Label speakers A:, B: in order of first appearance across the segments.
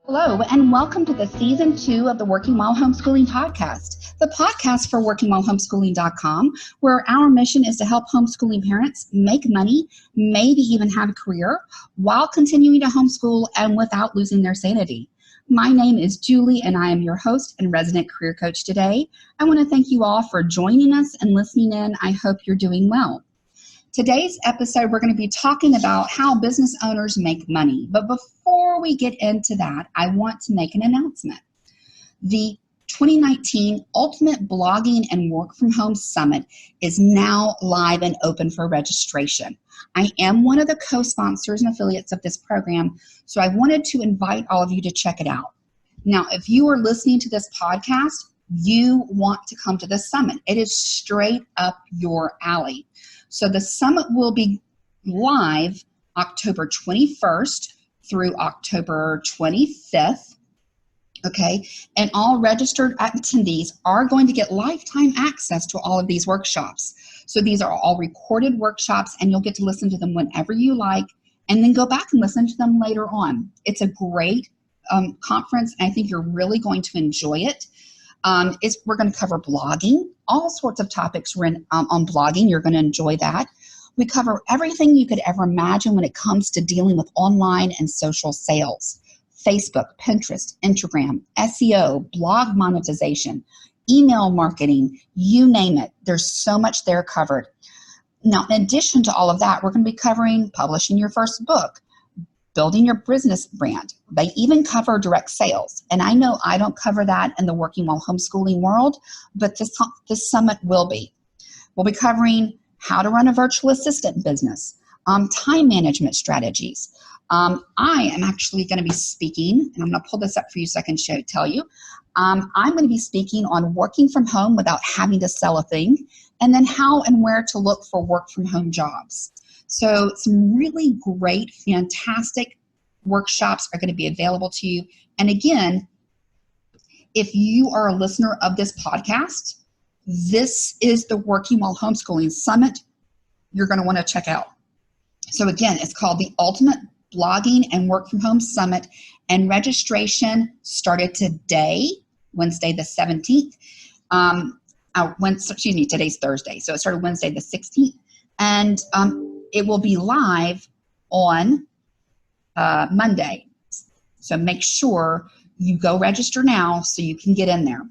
A: Hello, and welcome to the Season 2 of the Working While Homeschooling podcast, the podcast for workingwhilehomeschooling.com, where our mission is to help homeschooling parents make money, maybe even have a career, while continuing to homeschool and without losing their sanity. My name is Julie, and I am your host and resident career coach today. I want to thank you all for joining us and listening in. I hope you're doing well. Today's episode, we're going to be talking about how business owners make money. But before we get into that, I want to make an announcement. The 2019 Ultimate Blogging and Work From Home Summit is now live and open for registration. I am one of the co-sponsors and affiliates of this program, so I wanted to invite all of you to check it out. Now, if you are listening to this podcast, you want to come to this summit. It is straight up your alley. So the summit will be live October 21st through October 25th, okay? And all registered attendees are going to get lifetime access to all of these workshops. So these are all recorded workshops, and you'll get to listen to them whenever you like, and then go back and listen to them later on. It's a great conference, and I think you're really going to enjoy it. We're going to cover blogging, all sorts of topics on blogging. You're going to enjoy that. We cover everything you could ever imagine when it comes to dealing with online and social sales. Facebook, Pinterest, Instagram, SEO, blog monetization, email marketing, you name it. There's so much there covered. Now, in addition to all of that, we're going to be covering publishing your first book, building your business brand. They even cover direct sales. And I know I don't cover that in the Working While Homeschooling world, but this summit will be. We'll be covering how to run a virtual assistant business, time management strategies. I am actually going to be speaking, and I'm going to pull this up for you so I can tell you. I'm going to be speaking on working from home without having to sell a thing, and then how and where to look for work from home jobs. So some really great, fantastic workshops are going to be available to you. And again, if you are a listener of this podcast, this is the Working While Homeschooling Summit you're going to want to check out. So again, it's called the Ultimate Blogging and Work From Home Summit, and registration started today, Wednesday the 17th. Today's Thursday, so it started Wednesday the 16th. And it will be live on Monday. So make sure you go register now so you can get in there.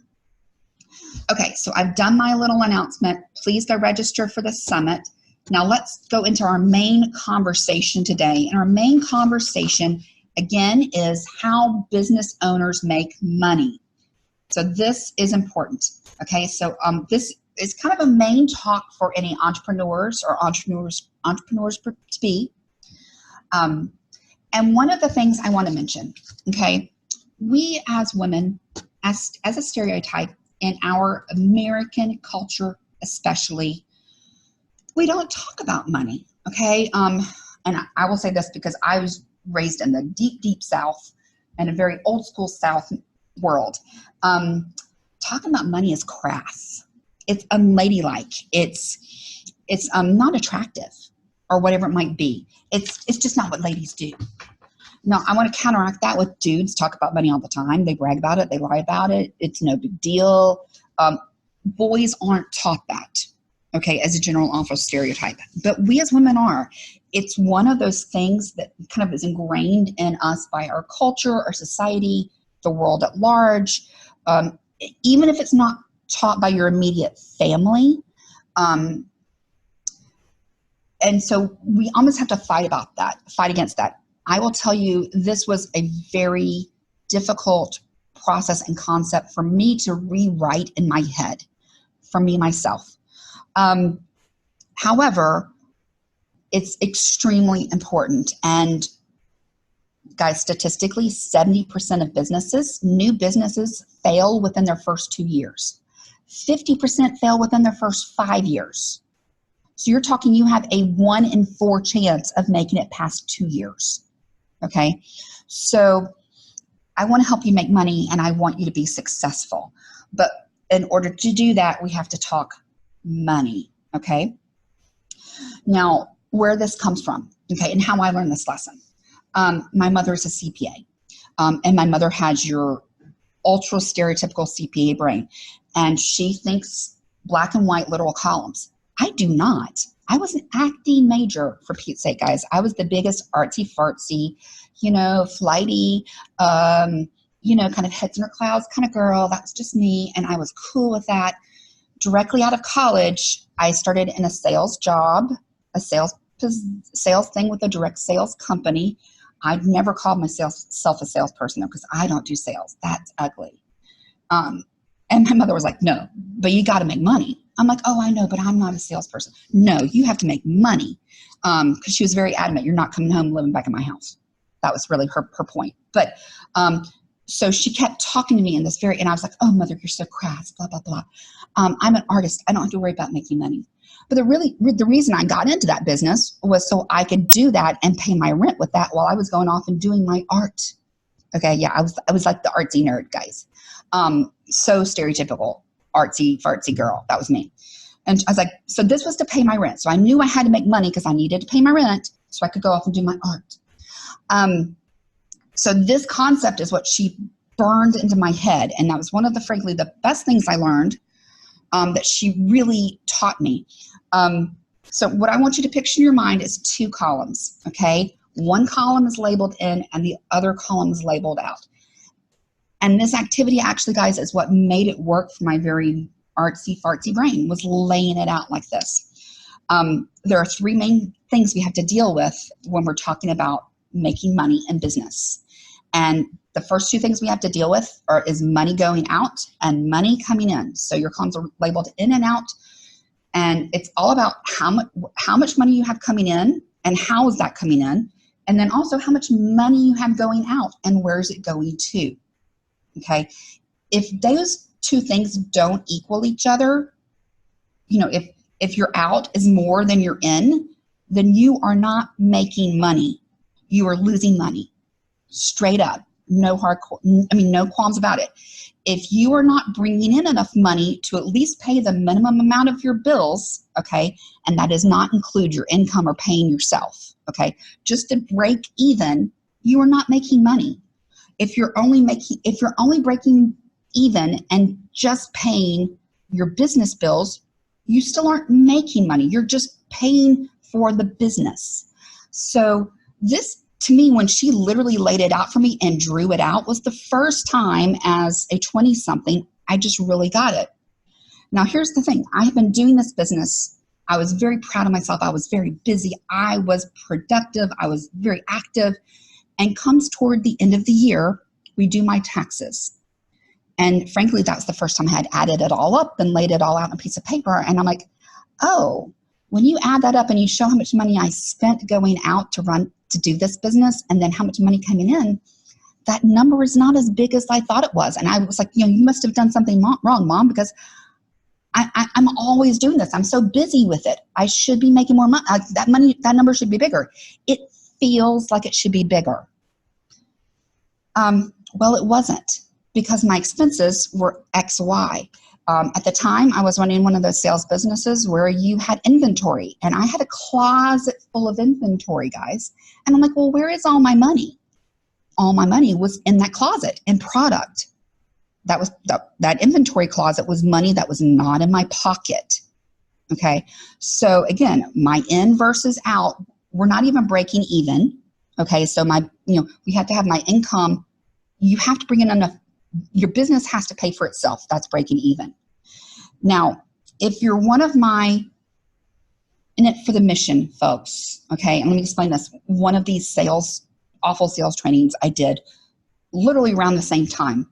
A: Okay, so I've done my little announcement. Please go register for the summit. Now let's go into our main conversation today. And our main conversation, again, is how business owners make money. So this is important. Okay, so this is kind of a main talk for any entrepreneurs or entrepreneurs to be. And one of the things I want to mention, okay, we as women, as a stereotype in our American culture especially, we don't talk about money, okay? And I will say this because I was raised in the deep, deep South, in a very old school South world. Talking about money is crass. It's unladylike. It's not attractive, or whatever it might be. It's just not what ladies do. Now, I want to counteract that with dudes talk about money all the time. They brag about it. They lie about it. It's no big deal. Boys aren't taught that, okay, as a general awful stereotype. But we as women are. It's one of those things that kind of is ingrained in us by our culture, our society, the world at large. Even if it's not taught by your immediate family. And so we almost have to fight against that. I will tell you, this was a very difficult process and concept for me to rewrite in my head, for me, myself. However, it's extremely important. And guys, statistically, 70% of new businesses fail within their first 2 years. 50% fail within their first 5 years. So you're talking, you have a 1 in 4 chance of making it past 2 years. Okay. So I want to help you make money, and I want you to be successful. But in order to do that, we have to talk money. Okay. Now, where this comes from, okay, and how I learned this lesson. My mother is a CPA. And my mother has your ultra stereotypical CPA brain. And she thinks black and white literal columns. I do not. I was an acting major, for Pete's sake, guys. I was the biggest artsy fartsy, flighty, kind of heads in her clouds kind of girl. That was just me. And I was cool with that. Directly out of college, I started in a sales job, a sales thing with a direct sales company. I'd never called myself a salesperson, though, because I don't do sales. That's ugly. And my mother was like, no, but you got to make money. I'm like, oh, I know, but I'm not a salesperson. No, you have to make money. Because she was very adamant, you're not coming home living back in my house. That was really her point. But so she kept talking to me in this and I was like, oh, mother, you're so crass, blah, blah, blah. I'm an artist. I don't have to worry about making money. But the reason I got into that business was so I could do that and pay my rent with that while I was going off and doing my art. Okay, yeah, I was like the artsy nerd, guys. So stereotypical, artsy, fartsy girl. That was me. And I was like, so this was to pay my rent. So I knew I had to make money because I needed to pay my rent so I could go off and do my art. So this concept is what she burned into my head. And that was one of frankly, the best things I learned that she really taught me. So what I want you to picture in your mind is two columns, okay? One column is labeled in and the other column is labeled out. And this activity actually, guys, is what made it work for my very artsy, fartsy brain, was laying it out like this. There are three main things we have to deal with when we're talking about making money in business. And the first two things we have to deal with is money going out and money coming in. So your columns are labeled in and out. And it's all about how much money you have coming in and how is that coming in. And then also how much money you have going out and where is it going to. Okay. If those two things don't equal each other, if your out is more than your in, then you are not making money. You are losing money. Straight up. No qualms about it. If you are not bringing in enough money to at least pay the minimum amount of your bills, okay, and that does not include your income or paying yourself, okay, just to break even, you are not making money. If you're only breaking even and just paying your business bills, you still aren't making money. You're just paying for the business. So this, to me, when she literally laid it out for me and drew it out, was the first time as a 20-something, I just really got it. Now, here's the thing. I have been doing this business. I was very proud of myself. I was very busy. I was productive. I was very active. And comes toward the end of the year, we do my taxes. And frankly, that's the first time I had added it all up and laid it all out on a piece of paper. And I'm like, oh, when you add that up and you show how much money I spent going out to do this business and then how much money coming in, that number is not as big as I thought it was. And I was like, you must have done something wrong, Mom, because I'm always doing this. I'm so busy with it. I should be making more money. That number should be bigger. It feels like it should be bigger. Well, it wasn't, because my expenses were XY. At the time, I was running one of those sales businesses where you had inventory, and I had a closet full of inventory, guys. And I'm like, well, where is all my money? All my money was in that closet, in product. That inventory closet was money that was not in my pocket. Okay. So again, my in versus out, we're not even breaking even. Okay. So we have to have my income. You have to bring in enough. Your business has to pay for itself. That's breaking even. Now, if you're one of my in it for the mission folks, okay, and let me explain this. One of these awful sales trainings I did literally around the same time,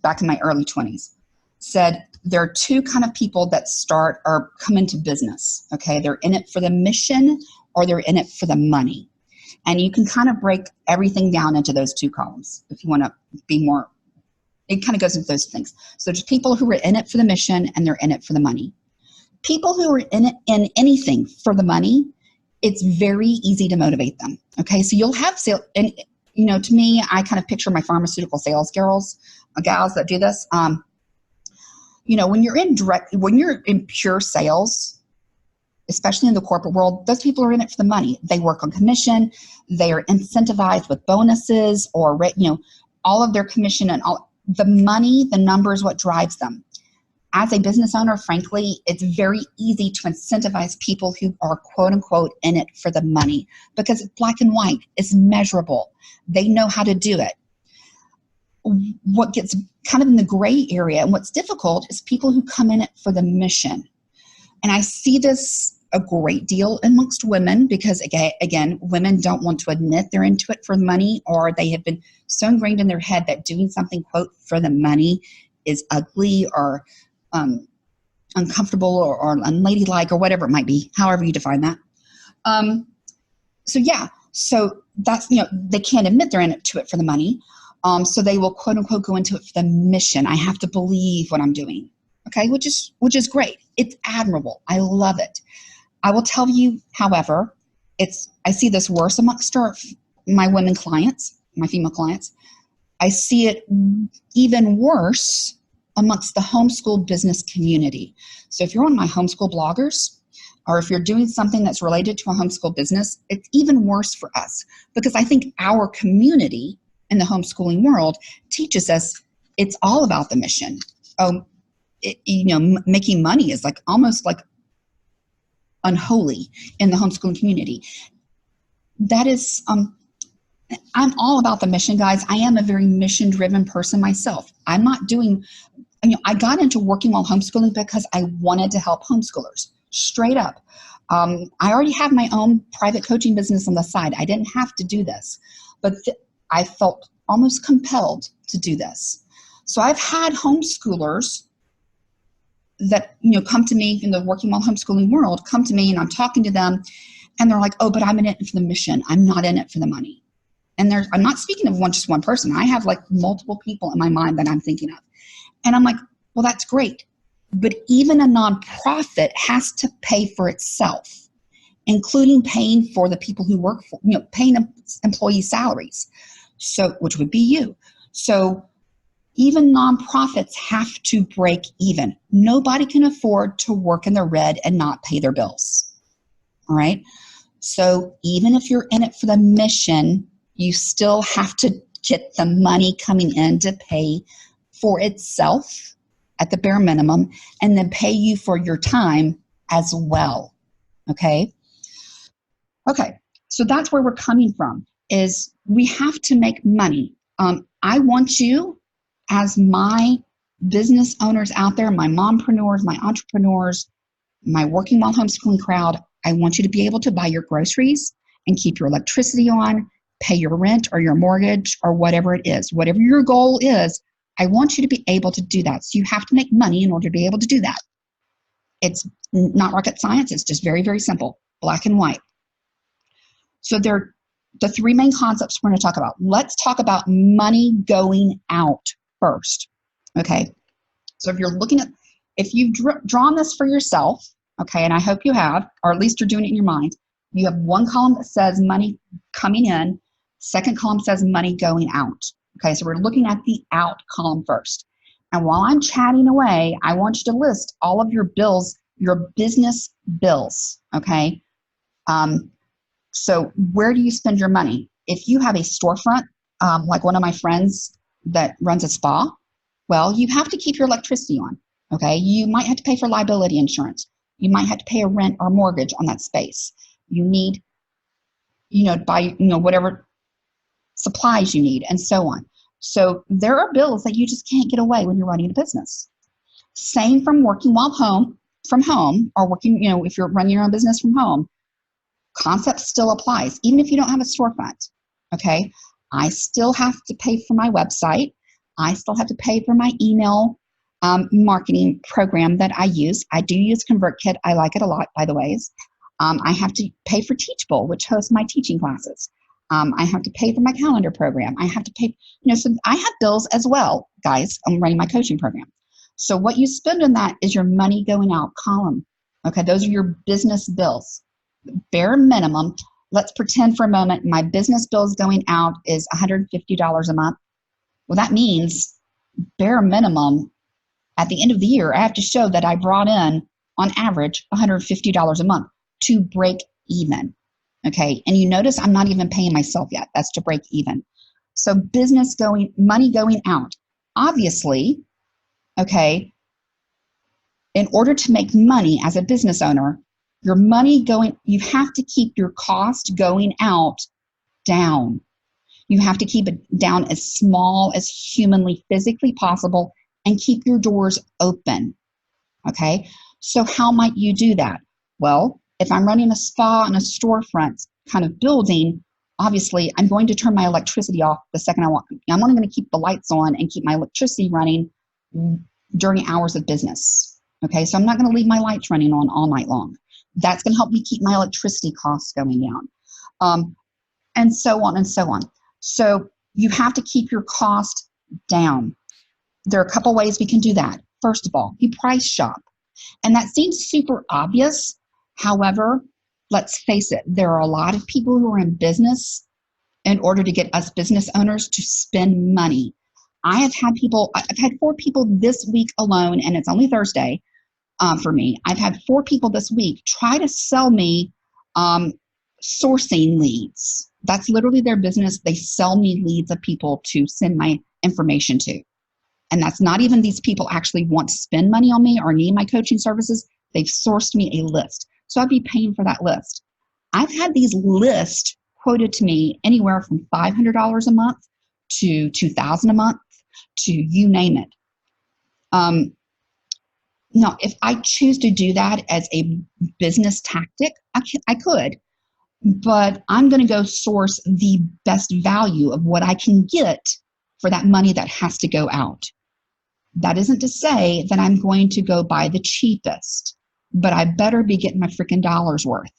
A: back in my early 20s, said there are two kind of people that start or come into business, okay? They're in it for the mission or they're in it for the money. And you can kind of break everything down into those two columns if you want to be more. It kind of goes into those things. So there's people who are in it for the mission and they're in it for the money. People who are in anything for the money, it's very easy to motivate them. Okay, so you'll have sales, and to me, I kind of picture my pharmaceutical sales gals that do this. When you're in pure sales, especially in the corporate world, those people are in it for the money. They work on commission. They are incentivized with bonuses or, all of their commission and all the money, the number is what drives them. As a business owner, frankly, it's very easy to incentivize people who are quote unquote in it for the money because it's black and white. It's measurable. They know how to do it. What gets kind of in the gray area and what's difficult is people who come in it for the mission. And I see this a great deal amongst women because, again, women don't want to admit they're into it for money, or they have been so ingrained in their head that doing something, quote, for the money is ugly or uncomfortable or unladylike or whatever it might be, however you define that. So that's, they can't admit they're in it to it for the money. So they will, quote unquote, go into it for the mission. I have to believe what I'm doing. Okay, which is great. It's admirable. I love it. I will tell you, however, I see this worse amongst my women clients, my female clients. I see it even worse amongst the homeschool business community. So if you're one of my homeschool bloggers, or if you're doing something that's related to a homeschool business, it's even worse for us because I think our community in the homeschooling world teaches us it's all about the mission. Making money is almost like unholy in the homeschooling community. That is, I'm all about the mission, guys. I am a very mission-driven person myself. I'm not doing, I got into working while homeschooling because I wanted to help homeschoolers, straight up. I already have my own private coaching business on the side. I didn't have to do this, but I felt almost compelled to do this. So I've had homeschoolers that, come to me in the working while homeschooling world, come to me and I'm talking to them and they're like, oh, but I'm in it for the mission. I'm not in it for the money. And I'm not speaking of just one person. I have multiple people in my mind that I'm thinking of. And I'm like, well, that's great. But even a nonprofit has to pay for itself, including paying for the people who work for, paying employee salaries. So, which would be you. So even nonprofits have to break even. Nobody can afford to work in the red and not pay their bills. All right. So even if you're in it for the mission, you still have to get the money coming in to pay for itself at the bare minimum and then pay you for your time as well. Okay. Okay. So that's where we're coming from, is we have to make money. I want you, as my business owners out there, my mompreneurs, my entrepreneurs, my working while homeschooling crowd, I want you to be able to buy your groceries and keep your electricity on, pay your rent or your mortgage or whatever it is. Whatever your goal is, I want you to be able to do that. So you have to make money in order to be able to do that. It's not rocket science. It's just very, very simple, black and white. So they're the three main concepts we're going to talk about. Let's talk about money going out first. Okay. So if you've drawn this for yourself, okay, and I hope you have, or at least you're doing it in your mind, you have one column that says money coming in, second column says money going out. Okay, so we're looking at the out column first. And while I'm chatting away, I want you to list all of your bills, your business bills, okay? So where do you spend your money? If you have a storefront, like one of my friends that runs a spa, well, you have to keep your electricity on, okay? You might have to pay for liability insurance. You might have to pay a rent or mortgage on that space. You need, buy, whatever supplies you need and so on. So there are bills that you just can't get away when you're running a business. Same from working from home or working, if you're running your own business from home, concept still applies, even if you don't have a storefront, okay? I still have to pay for my website. I still have to pay for my email marketing program that I use. I do use ConvertKit. I like it a lot, by the way. I have to pay for Teachable, which hosts my teaching classes. I have to pay for my calendar program. I have to pay, so I have bills as well, guys. I'm running my coaching program. So what you spend on that is your money going out column. Okay, those are your business bills. Bare minimum, let's pretend for a moment my business bills going out is $150 a month. Well, that means bare minimum at the end of the year, I have to show that I brought in on average $150 a month. to break even. Okay. And you notice I'm not even paying myself yet. That's to break even. So money going out. Obviously, okay, in order to make money as a business owner, you have to keep your cost going out down. You have to keep it down as small as humanly, physically possible and keep your doors open. Okay. So how might you do that? Well, if I'm running a spa and a storefront kind of building, obviously I'm going to turn my electricity off the second I'm only going to keep the lights on and keep my electricity running during hours of business. Okay. So I'm not going to leave my lights running on all night long. That's going to help me keep my electricity costs going down. And so on and so on. So you have to keep your cost down. There are a couple ways we can do that. First of all, you price shop. And that seems super obvious. However, let's face it, there are a lot of people who are in business in order to get us business owners to spend money. I've had 4 people this week alone, and it's only Thursday for me. I've had 4 people this week try to sell me sourcing leads. That's literally their business. They sell me leads of people to send my information to. And that's not even these people actually want to spend money on me or need my coaching services. They've sourced me a list. So I'd be paying for that list. I've had these lists quoted to me anywhere from $500 a month to $2,000 a month to you name it. Now, if I choose to do that as a business tactic, I could. But I'm going to go source the best value of what I can get for that money that has to go out. That isn't to say that I'm going to go buy the cheapest, but I better be getting my freaking dollar's worth,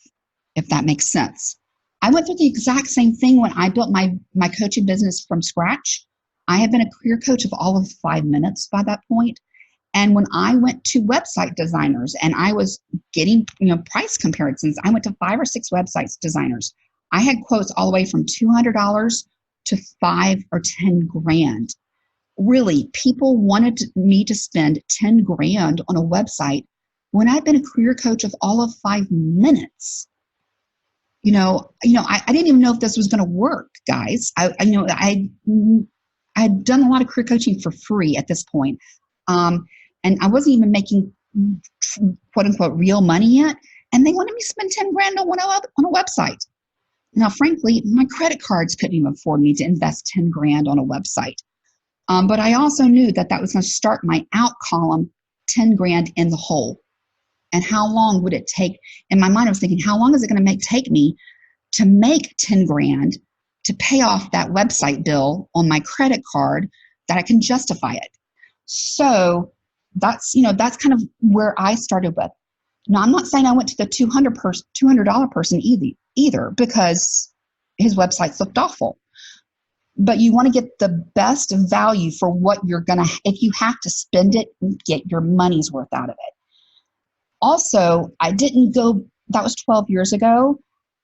A: if that makes sense. I went through the exact same thing when I built my coaching business from scratch. I had been a career coach of all of 5 minutes by that point. And when I went to website designers and I was getting, price comparisons, I went to 5 or 6 website designers. I had quotes all the way from $200 to $5 or 10 grand. Really, people wanted me to spend 10 grand on a website when I'd been a career coach of all of 5 minutes. I didn't even know if this was going to work, guys. I had done a lot of career coaching for free at this point. And I wasn't even making quote unquote real money yet. And they wanted me to spend 10 grand on a website. Now, frankly, my credit cards couldn't even afford me to invest 10 grand on a website. But I also knew that was going to start my out column 10 grand in the hole. And how long would it take? In my mind, I was thinking, how long is it going to take me to make 10 grand to pay off that website bill on my credit card that I can justify it? So that's kind of where I started with. Now, I'm not saying I went to the $200 person either because his websites looked awful. But you want to get the best value for what you're going to, if you have to spend it, get your money's worth out of it. Also, that was 12 years ago.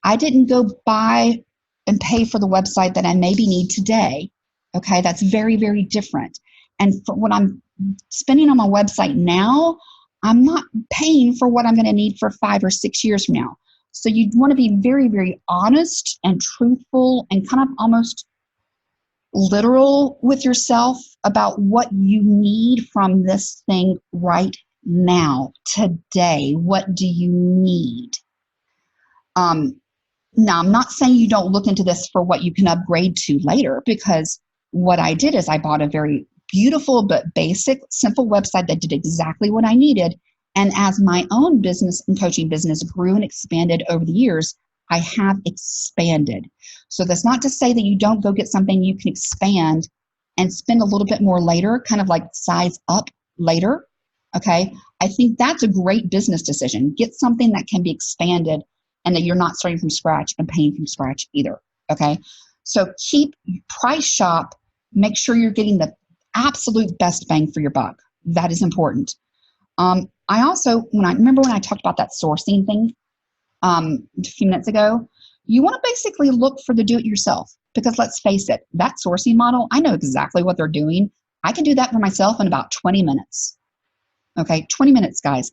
A: I didn't go buy and pay for the website that I maybe need today. Okay, that's very, very different. And for what I'm spending on my website now, I'm not paying for what I'm going to need for 5 or 6 years from now. So you want to be very, very honest and truthful and kind of almost literal with yourself about what you need from this thing right now, today. What do you need? Now, I'm not saying you don't look into this for what you can upgrade to later, because what I did is I bought a very beautiful but basic, simple website that did exactly what I needed. And as my own business and coaching business grew and expanded over the years, I have expanded. So that's not to say that you don't go get something you can expand and spend a little bit more later, kind of like size up later. Okay. I think that's a great business decision. Get something that can be expanded and that you're not starting from scratch and paying from scratch either. Okay. So price shop, make sure you're getting the absolute best bang for your buck. That is important. I also, when I talked about that sourcing thing a few minutes ago, you want to basically look for the do-it-yourself, because let's face it, that sourcing model, I know exactly what they're doing. I can do that for myself in about 20 minutes. Okay, 20 minutes, guys.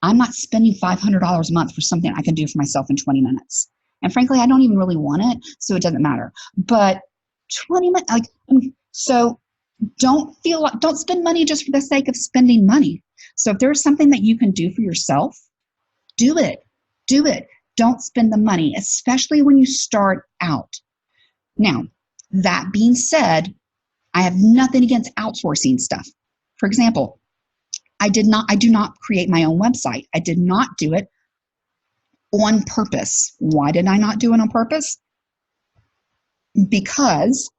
A: I'm not spending $500 a month for something I can do for myself in 20 minutes. And frankly, I don't even really want it, so it doesn't matter. But 20 minutes, so don't spend money just for the sake of spending money. So if there's something that you can do for yourself, do it. Do it. Don't spend the money, especially when you start out. Now, that being said, I have nothing against outsourcing stuff. For example, I do not create my own website. I did not do it on purpose. Why did I not do it on purpose? Because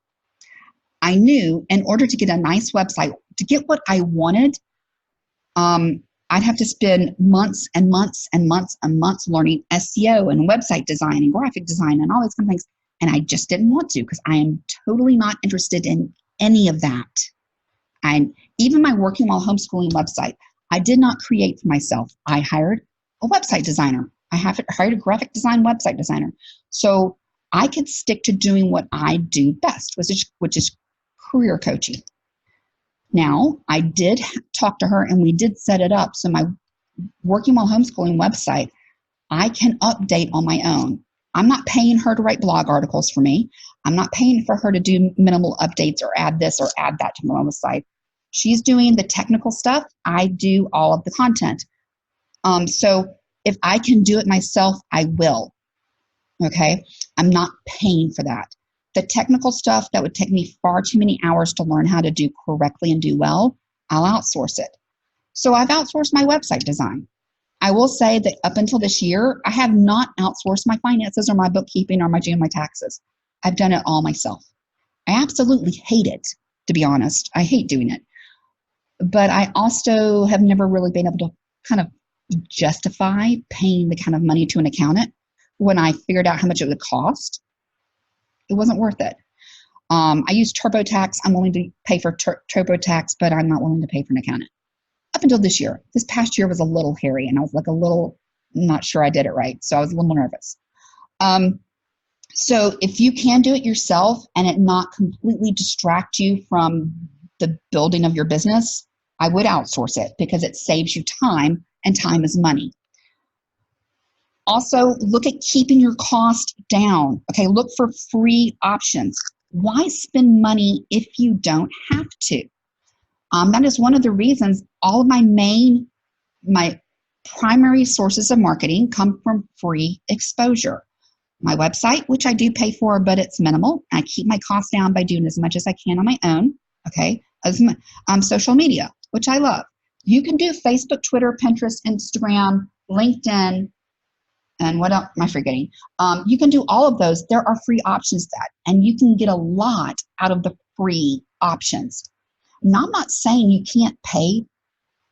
A: I knew in order to get a nice website, to get what I wanted, I'd have to spend months and months and months and months learning SEO and website design and graphic design and all these kind of things. And I just didn't want to, because I am totally not interested in any of that. And even my Working While Homeschooling website, I did not create for myself. I hired a website designer. I hired a graphic design website designer. So I could stick to doing what I do best, which is career coaching. Now, I did talk to her and we did set it up. So my Working While Homeschooling website, I can update on my own. I'm not paying her to write blog articles for me. I'm not paying for her to do minimal updates or add this or add that to my website. She's doing the technical stuff. I do all of the content. So if I can do it myself, I will. Okay? I'm not paying for that. The technical stuff that would take me far too many hours to learn how to do correctly and do well, I'll outsource it. So I've outsourced my website design. I will say that up until this year, I have not outsourced my finances or my bookkeeping or doing my taxes. I've done it all myself. I absolutely hate it, to be honest. I hate doing it. But I also have never really been able to kind of justify paying the kind of money to an accountant when I figured out how much it would cost. It wasn't worth it. I use TurboTax. I'm willing to pay for TurboTax, but I'm not willing to pay for an accountant. Up until this year. This past year was a little hairy, and I was like a little not sure I did it right. So I was a little nervous. So if you can do it yourself and it not completely distract you from the building of your business, I would outsource it because it saves you time, and time is money. Also, look at keeping your cost down. Okay, look for free options. Why spend money if you don't have to? That is one of the reasons all of my primary sources of marketing come from free exposure. My website, which I do pay for, but it's minimal. I keep my costs down by doing as much as I can on my own. Okay, social media, which I love. You can do Facebook, Twitter, Pinterest, Instagram, LinkedIn, and what else am I forgetting? You can do all of those. There are free options to that, and you can get a lot out of the free options. Now, I'm not saying you can't pay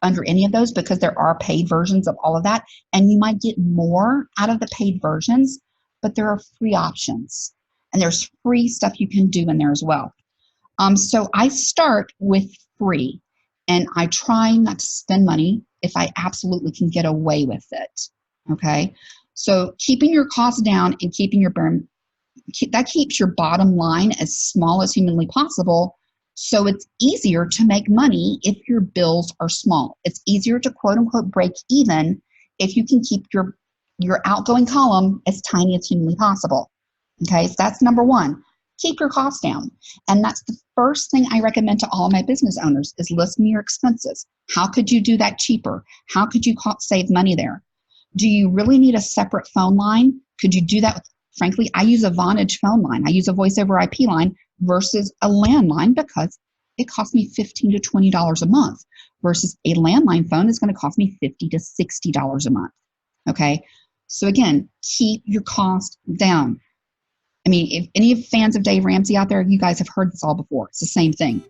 A: under any of those, because there are paid versions of all of that, and you might get more out of the paid versions, but there are free options, and there's free stuff you can do in there as well. So I start with free, and I try not to spend money if I absolutely can get away with it. Okay, so keeping your costs down and keeping your burn, that keeps your bottom line as small as humanly possible. So it's easier to make money if your bills are small. It's easier to quote unquote break even if you can keep your outgoing column as tiny as humanly possible. Okay, so that's number one. Keep your costs down. And that's the first thing I recommend to all my business owners is listen to your expenses. How could you do that cheaper? How could you save money there? Do you really need a separate phone line? Could you do that with, frankly, I use a Vonage phone line. I use a voice over IP line versus a landline because it costs me $15 to $20 a month versus a landline phone is going to cost me $50 to $60 a month. Okay, so again, keep your cost down. I mean, if any fans of Dave Ramsey out there, you guys have heard this all before. It's the same thing.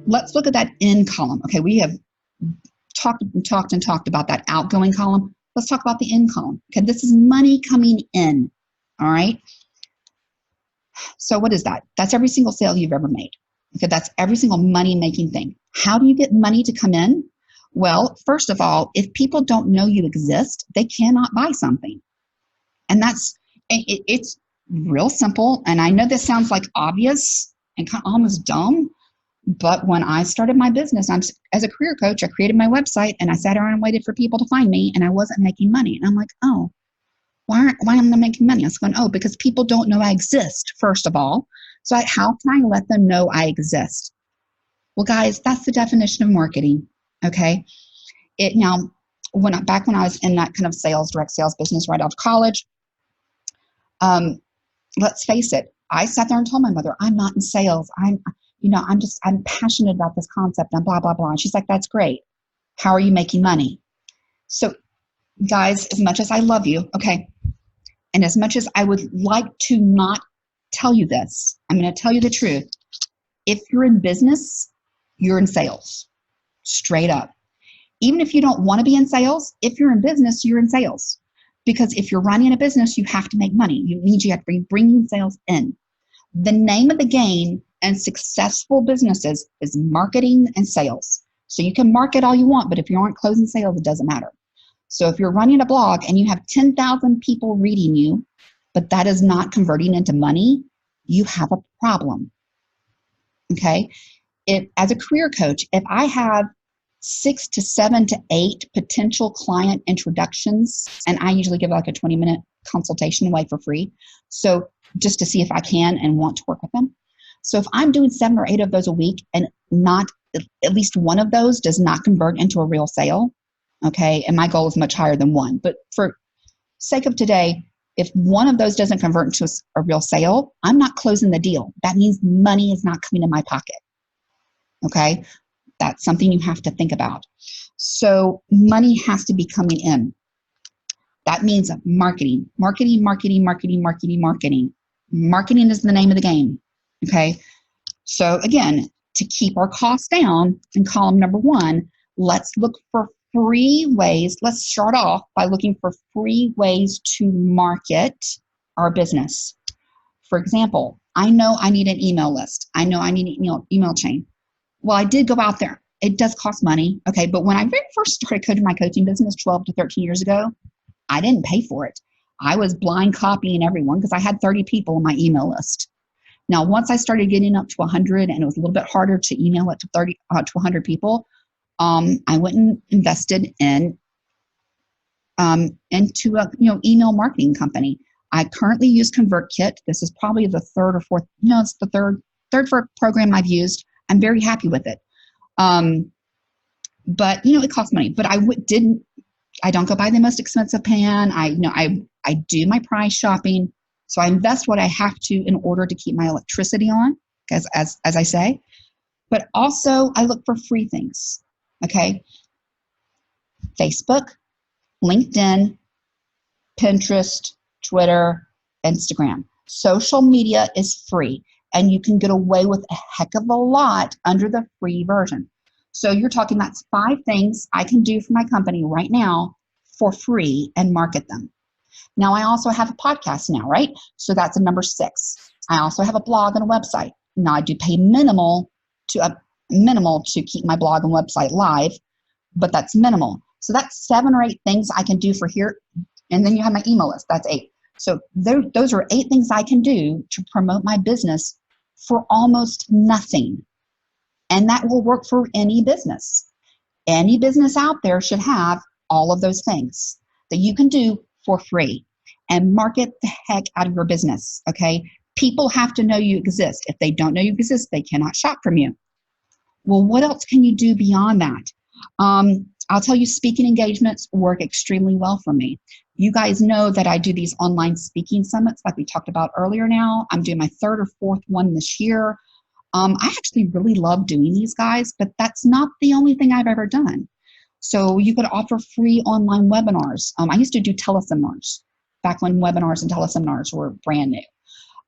A: Let's look at that in column. Okay, we have talked about that outgoing column. Let's talk about the in column. Okay, this is money coming in. All right. So what is that? That's every single sale you've ever made. Okay, that's every single money-making thing. How do you get money to come in? Well, first of all, if people don't know you exist, they cannot buy something. And it's real simple. And I know this sounds like obvious and kind of almost dumb, but when I started my business, as a career coach, I created my website and I sat around and waited for people to find me, and I wasn't making money. And I'm like, oh, why am I not making money? I was going, oh, because people don't know I exist, first of all. So how can I let them know I exist? Well, guys, that's the definition of marketing. Okay. Now, back when I was in that kind of direct sales business right out of college, let's face it, I sat there and told my mother, I'm not in sales. I'm passionate about this concept and blah, blah, blah. And she's like, that's great. How are you making money? So guys, as much as I love you, okay, and as much as I would like to not tell you this, I'm going to tell you the truth. If you're in business, you're in sales, straight up. Even if you don't want to be in sales, if you're in business, you're in sales. Because if you're running a business, you have to make money. You have to be bringing sales in. The name of the game in successful businesses is marketing and sales. So you can market all you want, but if you aren't closing sales, it doesn't matter. So if you're running a blog and you have 10,000 people reading you, but that is not converting into money, you have a problem. Okay? As a career coach, if I have 6 to 7 to 8 potential client introductions, and I usually give like a 20-minute consultation away for free. So just to see if I can and want to work with them. So if I'm doing 7 or 8 of those a week and not at least one of those does not convert into a real sale, okay, and my goal is much higher than 1. But for sake of today, if one of those doesn't convert into a real sale, I'm not closing the deal. That means money is not coming in my pocket. Okay, that's something you have to think about. So money has to be coming in. That means marketing. Marketing is the name of the game. Okay, so again, to keep our costs down in column number 1, let's look for free ways. Let's start off by looking for free ways to market our business. For example, I know I need an email list. I know I need an email chain. Well, I did go out there. It does cost money. Okay. But when I very first started coaching my coaching business 12 to 13 years ago, I didn't pay for it. I was blind copying everyone because I had 30 people on my email list. Now, once I started getting up to 100 and it was a little bit harder to email it to 100 people, I went and invested into a email marketing company. I currently use ConvertKit. This is probably the third or fourth. It's the third program I've used. I'm very happy with it. But it costs money. But I don't go buy the most expensive pan. I do my price shopping. So I invest what I have to in order to keep my electricity on, as I say. But also I look for free things. Okay. Facebook, LinkedIn, Pinterest, Twitter, Instagram. Social media is free, and you can get away with a heck of a lot under the free version. So you're talking about 5 things I can do for my company right now for free and market them. Now, I also have a podcast now, right? So that's a number 6. I also have a blog and a website. Now, I do pay minimal to keep my blog and website live, but that's minimal. So that's 7 or 8 things I can do for here. And then you have my email list. That's 8. So those are 8 things I can do to promote my business for almost nothing. And that will work for any business. Any business out there should have all of those things that you can do for free and market the heck out of your business. Okay. People have to know you exist. If they don't know you exist, they cannot shop from you. Well, what else can you do beyond that? I'll tell you, speaking engagements work extremely well for me. You guys know that I do these online speaking summits like we talked about earlier now. I'm doing my 3rd or 4th one this year. I actually really love doing these, guys, but that's not the only thing I've ever done. So you could offer free online webinars. I used to do teleseminars back when webinars and teleseminars were brand new.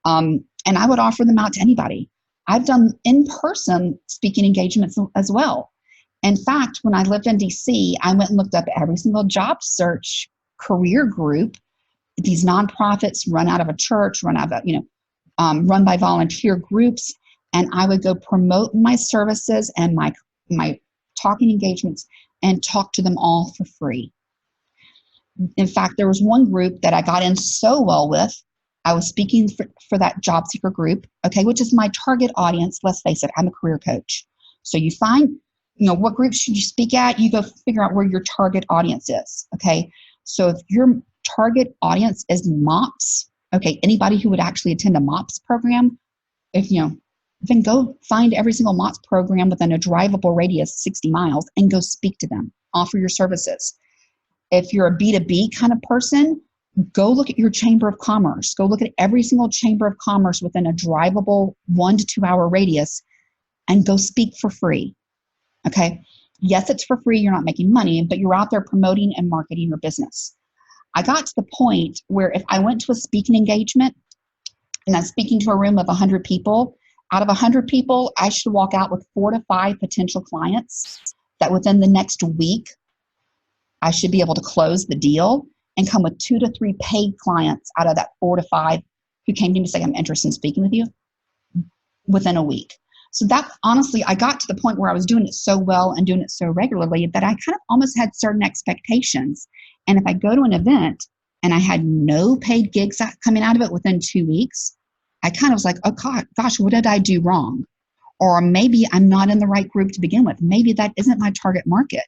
A: And I would offer them out to anybody. I've done in-person speaking engagements as well. In fact, when I lived in DC, I went and looked up every single job search career group, these nonprofits run out of a church, run by volunteer groups, and I would go promote my services and my talking engagements and talk to them all for free. In fact, there was one group that I got in so well with I was speaking for that job seeker group, okay, which is my target audience. Let's face it, I'm a career coach. So you find, what group should you speak at? You go figure out where your target audience is, okay? So if your target audience is MOPS, okay, anybody who would actually attend a MOPS program, then go find every single MOPS program within a drivable radius 60 miles and go speak to them, offer your services. If you're a B2B kind of person, go look at your Chamber of Commerce. Go look at every single Chamber of Commerce within a drivable 1 to 2 hour radius and go speak for free. Okay? Yes, it's for free. You're not making money, but you're out there promoting and marketing your business. I got to the point where if I went to a speaking engagement and I'm speaking to a room of 100 people, out of 100 people, I should walk out with 4 to 5 potential clients that within the next week, I should be able to close the deal and come with 2 to 3 paid clients out of that 4 to 5 who came to me to say, I'm interested in speaking with you within a week. So that, honestly, I got to the point where I was doing it so well and doing it so regularly that I kind of almost had certain expectations. And if I go to an event and I had no paid gigs coming out of it within 2 weeks, I kind of was like, oh gosh, what did I do wrong? Or maybe I'm not in the right group to begin with. Maybe that isn't my target market.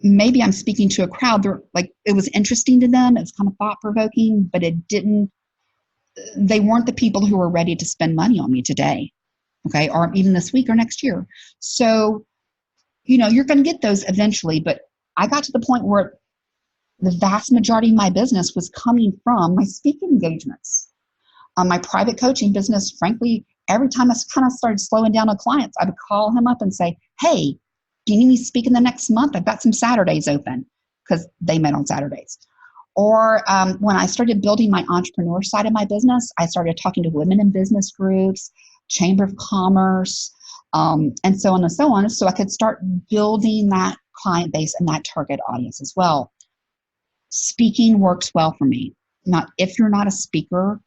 A: Maybe I'm speaking to a crowd, it was interesting to them. It was kind of thought-provoking, but they weren't the people who were ready to spend money on me today, okay, or even this week or next year. So, you're going to get those eventually, but I got to the point where the vast majority of my business was coming from my speaking engagements. My private coaching business, frankly, every time I kind of started slowing down on clients, I would call him up and say, hey, do you need me to speak in the next month? I've got some Saturdays open, because they met on Saturdays. Or when I started building my entrepreneur side of my business, I started talking to women in business groups, Chamber of Commerce, and so on and so on, so I could start building that client base and that target audience as well. Speaking works well for me. Now, if you're not a speaker,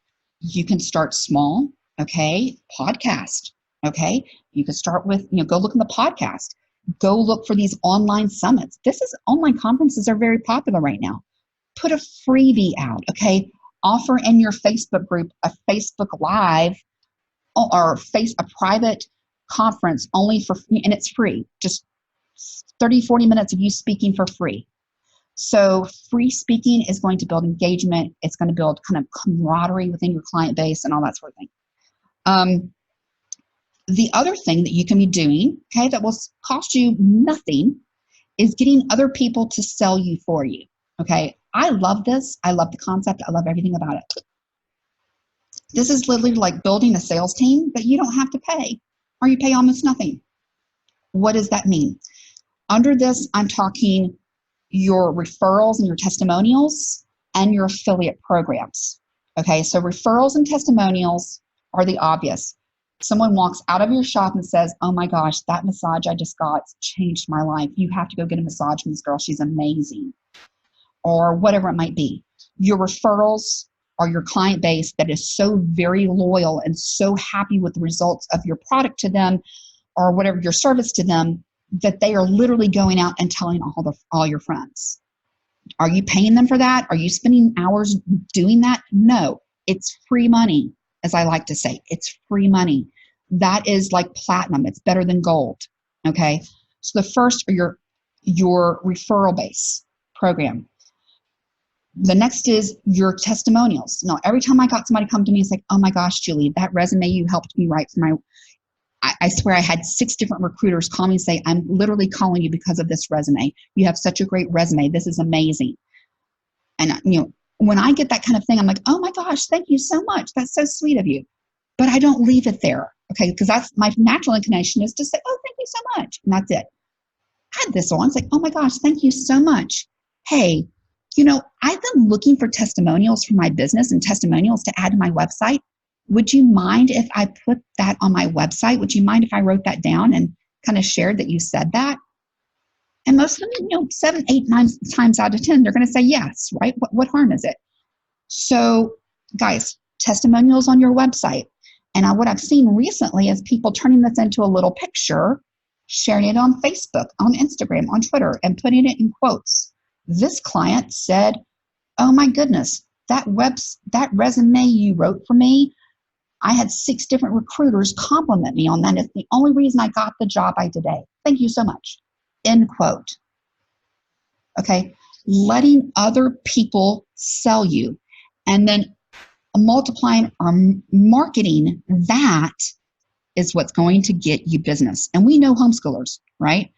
A: you can start small, okay? Podcast, okay? You can start with, go look in the podcast. Go look for these online summits. Online conferences are very popular right now. Put a freebie out, okay? Offer in your Facebook group a Facebook Live or a private conference and it's free. Just 30, 40 minutes of you speaking for free. So free speaking is going to build engagement. It's going to build kind of camaraderie within your client base and all that sort of thing. The other thing that you can be doing, okay, that will cost you nothing is getting other people to sell you for you, okay? I love this. I love the concept. I love everything about it. This is literally like building a sales team that you don't have to pay, or you pay almost nothing. What does that mean? Under this, I'm talking your referrals and your testimonials and your affiliate programs. Okay, so referrals and testimonials are the obvious. Someone walks out of your shop and says, oh my gosh, that massage I just got changed my life. You have to go get a massage from this girl. She's amazing. Or whatever it might be. Your referrals are your client base that is so very loyal and so happy with the results of your product to them or whatever your service to them that they are literally going out and telling all your friends. Are you paying them for that? Are you spending hours doing that? No, it's free money, as I like to say. It's free money. That is like platinum. It's better than gold. Okay. So the first are your referral base program. The next is your testimonials. Now, every time I got somebody come to me and say, oh my gosh, Julie, that resume you helped me write for I swear I had 6 different recruiters call me and say, I'm literally calling you because of this resume. You have such a great resume. This is amazing. And, when I get that kind of thing, I'm like, oh my gosh, thank you so much. That's so sweet of you. But I don't leave it there. Okay. Because that's my natural inclination is to say, oh, thank you so much. And that's it. I had this one. It's like, oh my gosh, thank you so much. Hey, I've been looking for testimonials for my business and testimonials to add to my website. Would you mind if I put that on my website? Would you mind if I wrote that down and kind of shared that you said that? And most of them, 7, 8, 9 times out of 10, they're going to say yes, right? What harm is it? So guys, testimonials on your website. And what I've seen recently is people turning this into a little picture, sharing it on Facebook, on Instagram, on Twitter, and putting it in quotes. This client said, oh my goodness, that resume you wrote for me, I had 6 different recruiters compliment me on that. It's the only reason I got the job I today. Thank you so much. End quote. Okay. Letting other people sell you and then multiplying or marketing that is what's going to get you business. And we know homeschoolers, right?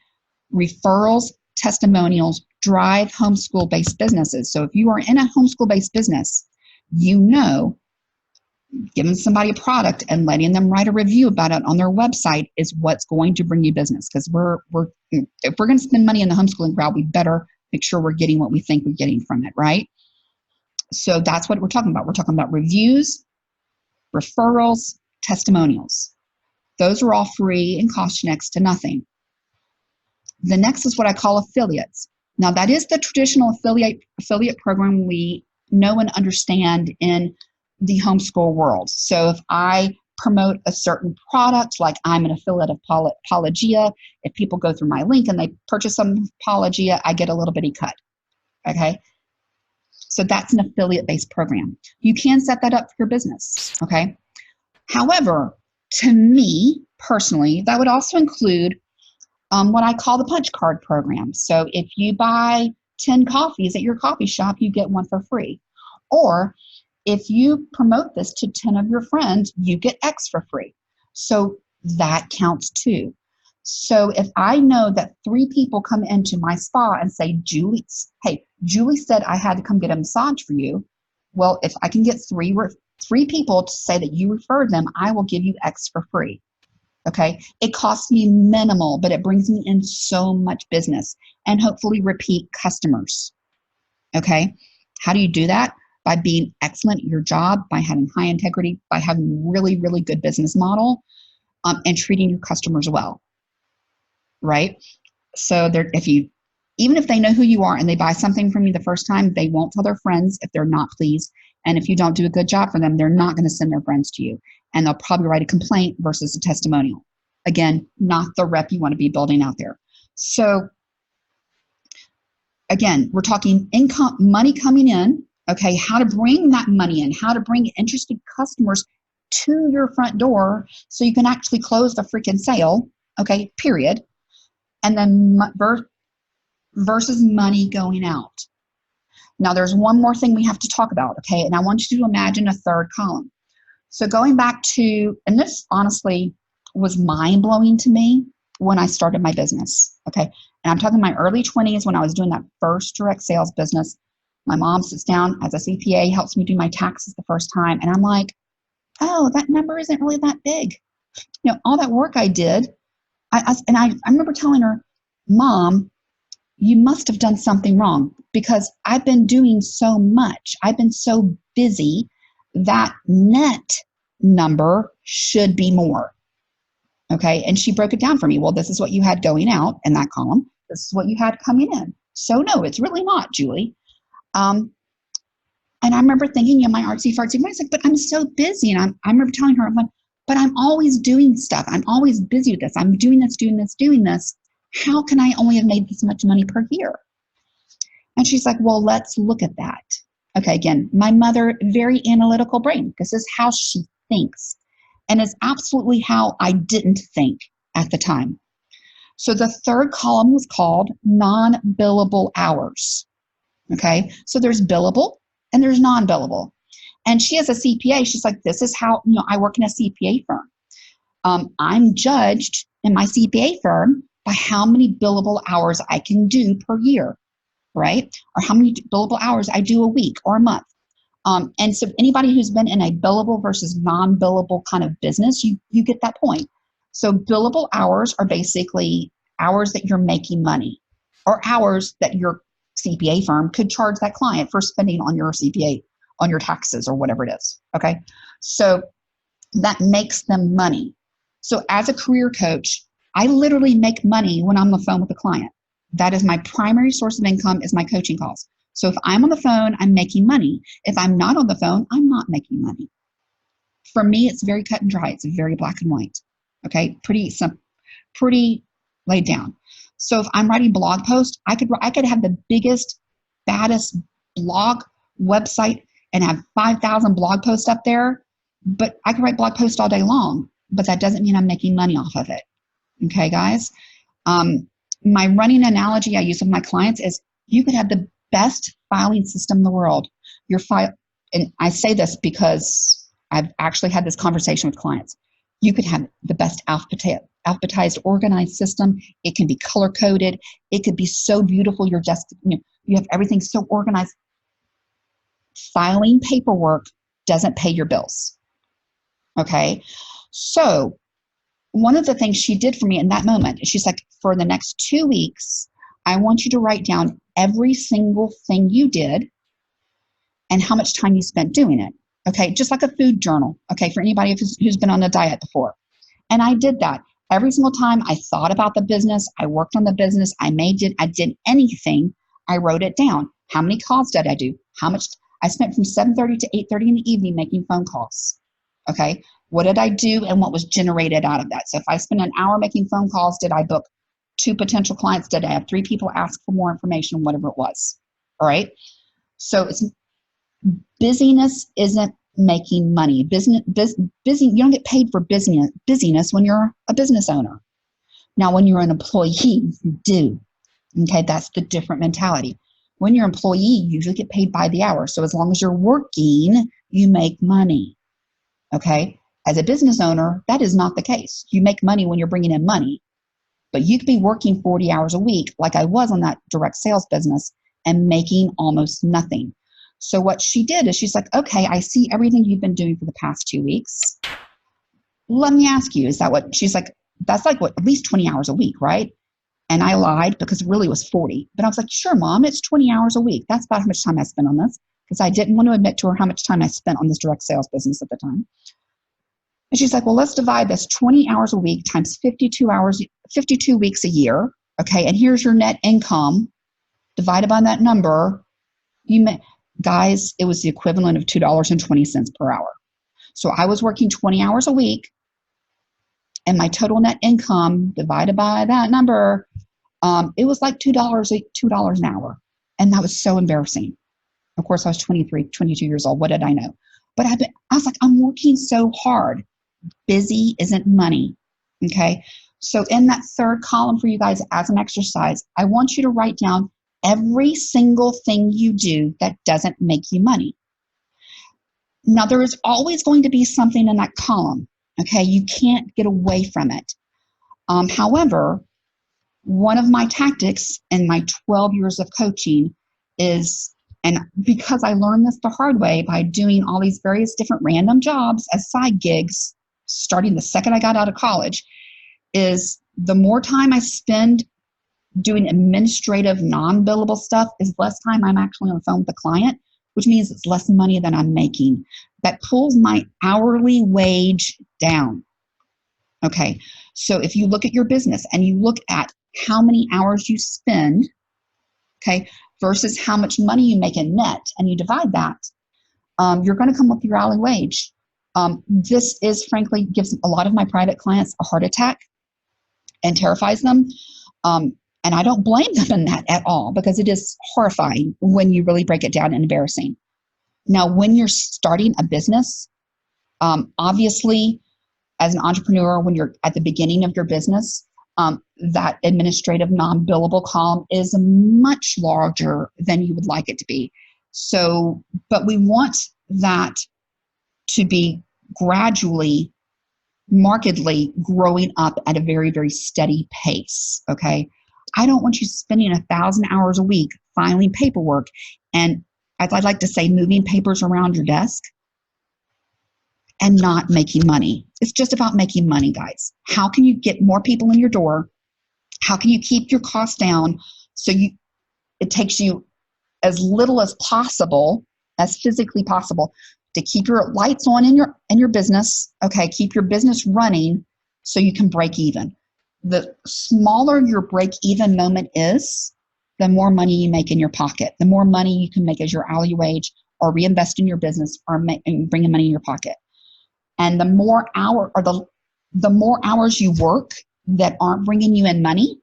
A: Referrals, testimonials drive homeschool-based businesses. So if you are in a homeschool-based business, you know giving somebody a product and letting them write a review about it on their website is what's going to bring you business. Because if we're going to spend money in the homeschooling crowd, we better make sure we're getting what we think we're getting from it, right? So that's what we're talking about. We're talking about reviews, referrals, testimonials. Those are all free and cost you next to nothing. The next is what I call affiliates. Now that is the traditional affiliate program we know and understand in the homeschool world. So if I promote a certain product, like I'm an affiliate of Apologia, if people go through my link and they purchase some Apologia, I get a little bitty cut. Okay. So that's an affiliate-based program. You can set that up for your business. Okay. However, to me personally, that would also include what I call the punch card program. So if you buy 10 coffees at your coffee shop, you get one for free. Or if you promote this to 10 of your friends, you get X for free. So that counts too. So if I know that 3 people come into my spa and say, Julie said I had to come get a massage for you. Well, if I can get 3 people to say that you referred them, I will give you X for free. Okay. It costs me minimal, but it brings me in so much business and hopefully repeat customers. Okay. How do you do that? By being excellent at your job, by having high integrity, by having really, really good business model, and treating your customers well. Right. So even if they know who you are and they buy something from you the first time, they won't tell their friends if they're not pleased. And if you don't do a good job for them, they're not going to send their friends to you. And they'll probably write a complaint versus a testimonial. Again, not the rep you want to be building out there. So again, we're talking income, money coming in, okay, how to bring that money in, how to bring interested customers to your front door so you can actually close the freaking sale, okay, period. And then versus money going out. Now, there's one more thing we have to talk about, okay, and I want you to imagine a third column. So going back to, and this honestly was mind-blowing to me when I started my business, okay? And I'm talking my early 20s when I was doing that first direct sales business. My mom sits down as a CPA, helps me do my taxes the first time, and I'm like, oh, that number isn't really that big. You know, all that work I did, I remember telling her, Mom, you must have done something wrong because I've been doing so much. I've been so busy. That net number should be more. Okay. And she broke it down for me. Well, this is what you had going out in that column. This is what you had coming in. So no, it's really not, Julie. And I remember thinking, my artsy fartsy, I was like, but I'm so busy. And I remember telling her, I'm like, but I'm always doing stuff. I'm always busy with this. I'm doing this. How can I only have made this much money per year? And she's like, well, let's look at that. Okay, again, my mother, very analytical brain. This is how she thinks. And it's absolutely how I didn't think at the time. So the third column was called non-billable hours. Okay, so there's billable and there's non-billable. And she has a CPA. She's like, this is how, I work in a CPA firm. I'm judged in my CPA firm by how many billable hours I can do per year, right? Or how many billable hours I do a week or a month. And so anybody who's been in a billable versus non-billable kind of business, you get that point. So billable hours are basically hours that you're making money or hours that your CPA firm could charge that client for spending on your CPA, on your taxes or whatever it is, okay? So that makes them money. So as a career coach, I literally make money when I'm on the phone with a client. That is my primary source of income is my coaching calls. So if I'm on the phone, I'm making money. If I'm not on the phone, I'm not making money. For me, it's very cut and dry. It's very black and white. Okay, pretty simple, pretty laid down. So if I'm writing blog posts, I could have the biggest, baddest blog website and have 5,000 blog posts up there, but I can write blog posts all day long, but that doesn't mean I'm making money off of it. Okay, guys? My running analogy I use with my clients is you could have the best filing system in the world. Your file, and I say this because I've actually had this conversation with clients. You could have the best alphabetized, organized system. It can be color coded. It could be so beautiful. You're just, you have everything so organized. Filing paperwork doesn't pay your bills. Okay, so one of the things she did for me in that moment, she's like, for the next 2 weeks, I want you to write down every single thing you did and how much time you spent doing it. Okay, just like a food journal. Okay, for anybody who's been on a diet before. And I did that. Every single time I thought about the business, I worked on the business, I did anything, I wrote it down. How many calls did I do? How much? I spent from 7:30 to 8:30 in the evening making phone calls. Okay, what did I do and what was generated out of that? So if I spent an hour making phone calls, did I book 2 potential clients? Did I have 3 people ask for more information, whatever it was? All right. So busyness isn't making money. Busy, you don't get paid for busyness when you're a business owner. Now, when you're an employee, you do. Okay, that's the different mentality. When you're an employee, you usually get paid by the hour. So as long as you're working, you make money. Okay, as a business owner, that is not the case. You make money when you're bringing in money, but you could be working 40 hours a week, like I was on that direct sales business, and making almost nothing. So what she did is she's like, okay, I see everything you've been doing for the past 2 weeks. Let me ask you, is that what she's like? That's like what, at least 20 hours a week, right? And I lied because it really was 40. But I was like, sure, Mom, it's 20 hours a week. That's about how much time I spent on this, because I didn't want to admit to her how much time I spent on this direct sales business at the time. And she's like, well, let's divide this 20 hours a week times 52 weeks a year. Okay, and here's your net income divided by that number. Guys, it was the equivalent of $2.20 per hour. So I was working 20 hours a week, and my total net income divided by that number, it was like $2 an hour. And that was so embarrassing. Of course, I was 23, 22 years old. What did I know? But I was like, I'm working so hard. Busy isn't money. Okay. So in that third column for you guys as an exercise, I want you to write down every single thing you do that doesn't make you money. Now, there is always going to be something in that column. Okay, you can't get away from it. However, one of my tactics in my 12 years of coaching is, and because I learned this the hard way by doing all these various different random jobs as side gigs, starting the second I got out of college, is the more time I spend doing administrative, non-billable stuff is less time I'm actually on the phone with the client, which means it's less money than I'm making. That pulls my hourly wage down. Okay, so if you look at your business and you look at how many hours you spend, okay, versus how much money you make in net, and you divide that, you're going to come up with your hourly wage. This is, frankly, gives a lot of my private clients a heart attack and terrifies them. And I don't blame them in that at all, because it is horrifying when you really break it down and embarrassing. Now, when you're starting a business, obviously, as an entrepreneur, when you're at the beginning of your business, that administrative non-billable column is much larger than you would like it to be. So, but we want that to be gradually, markedly growing up at a very, very steady pace, okay? I don't want you spending 1,000 hours a week filing paperwork and, as I'd like to say, moving papers around your desk and not making money. It's just about making money, guys. How can you get more people in your door? How can you keep your costs down so it takes you as little as possible, as physically possible, to keep your lights on in your business, okay? Keep your business running so you can break even. The smaller your break-even moment is, the more money you make in your pocket, the more money you can make as your hourly wage, or reinvest in your business, or bring in money in your pocket. And the more hours you work that aren't bringing you in money,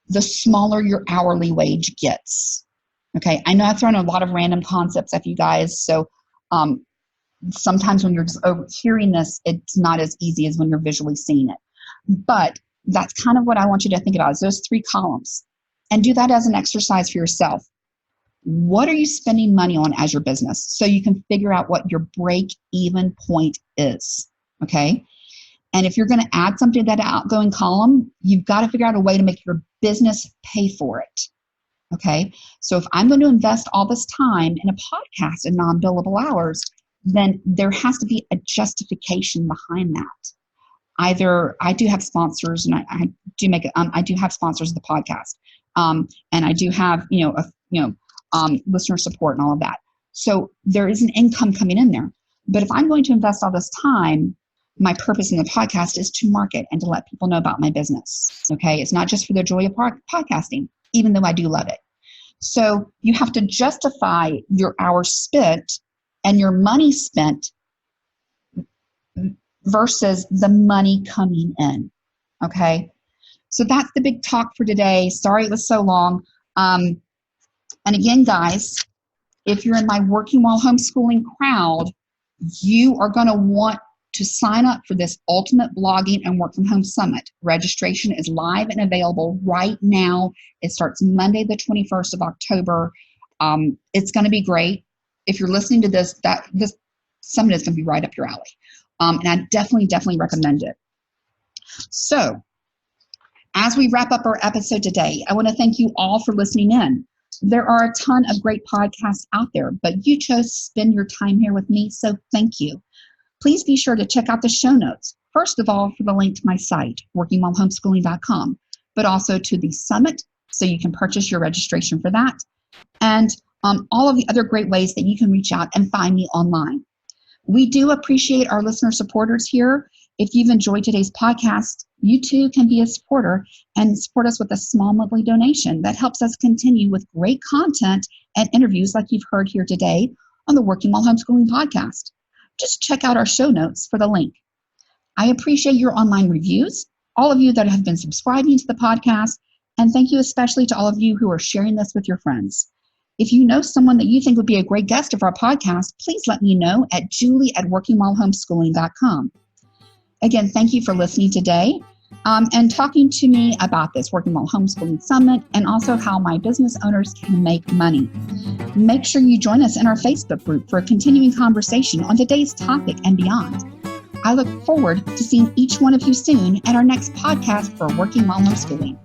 A: the smaller your hourly wage gets. Okay, I know I've thrown a lot of random concepts at you guys, so sometimes when you're just hearing this, it's not as easy as when you're visually seeing it. But that's kind of what I want you to think about, is those 3 columns. And do that as an exercise for yourself. What are you spending money on as your business? So you can figure out what your break-even point is, okay? And if you're going to add something to that outgoing column, you've got to figure out a way to make your business pay for it, okay? So if I'm going to invest all this time in a podcast and non-billable hours, then there has to be a justification behind that. Either I do have sponsors, and I do have sponsors of the podcast, and I do have listener support and all of that. So there is an income coming in there. But if I'm going to invest all this time, my purpose in the podcast is to market and to let people know about my business. Okay, it's not just for the joy of podcasting, even though I do love it. So you have to justify your hours spent and your money spent versus the money coming in, okay? So that's the big talk for today. Sorry it was so long. And again, guys, if you're in my Working While Homeschooling crowd, you are going to want to sign up for this Ultimate Blogging and Work From Home Summit. Registration is live and available right now. It starts Monday, the 21st of October. It's going to be great. If you're listening to this, this summit is going to be right up your alley. And I definitely recommend it. So, as we wrap up our episode today, I want to thank you all for listening in. There are a ton of great podcasts out there, but you chose to spend your time here with me, so thank you. Please be sure to check out the show notes. First of all, for the link to my site, workingwhilehomeschooling.com, but also to the summit, so you can purchase your registration for that, and all of the other great ways that you can reach out and find me online. We do appreciate our listener supporters here. If you've enjoyed today's podcast, you too can be a supporter and support us with a small monthly donation that helps us continue with great content and interviews like you've heard here today on the Working While Homeschooling podcast. Just check out our show notes for the link. I appreciate your online reviews, all of you that have been subscribing to the podcast, and thank you especially to all of you who are sharing this with your friends. If you know someone that you think would be a great guest of our podcast, please let me know at julie@workingwhilehomeschooling.com. Again, thank you for listening today and talking to me about this Working While Homeschooling Summit and also how my business owners can make money. Make sure you join us in our Facebook group for a continuing conversation on today's topic and beyond. I look forward to seeing each one of you soon at our next podcast for Working While Homeschooling.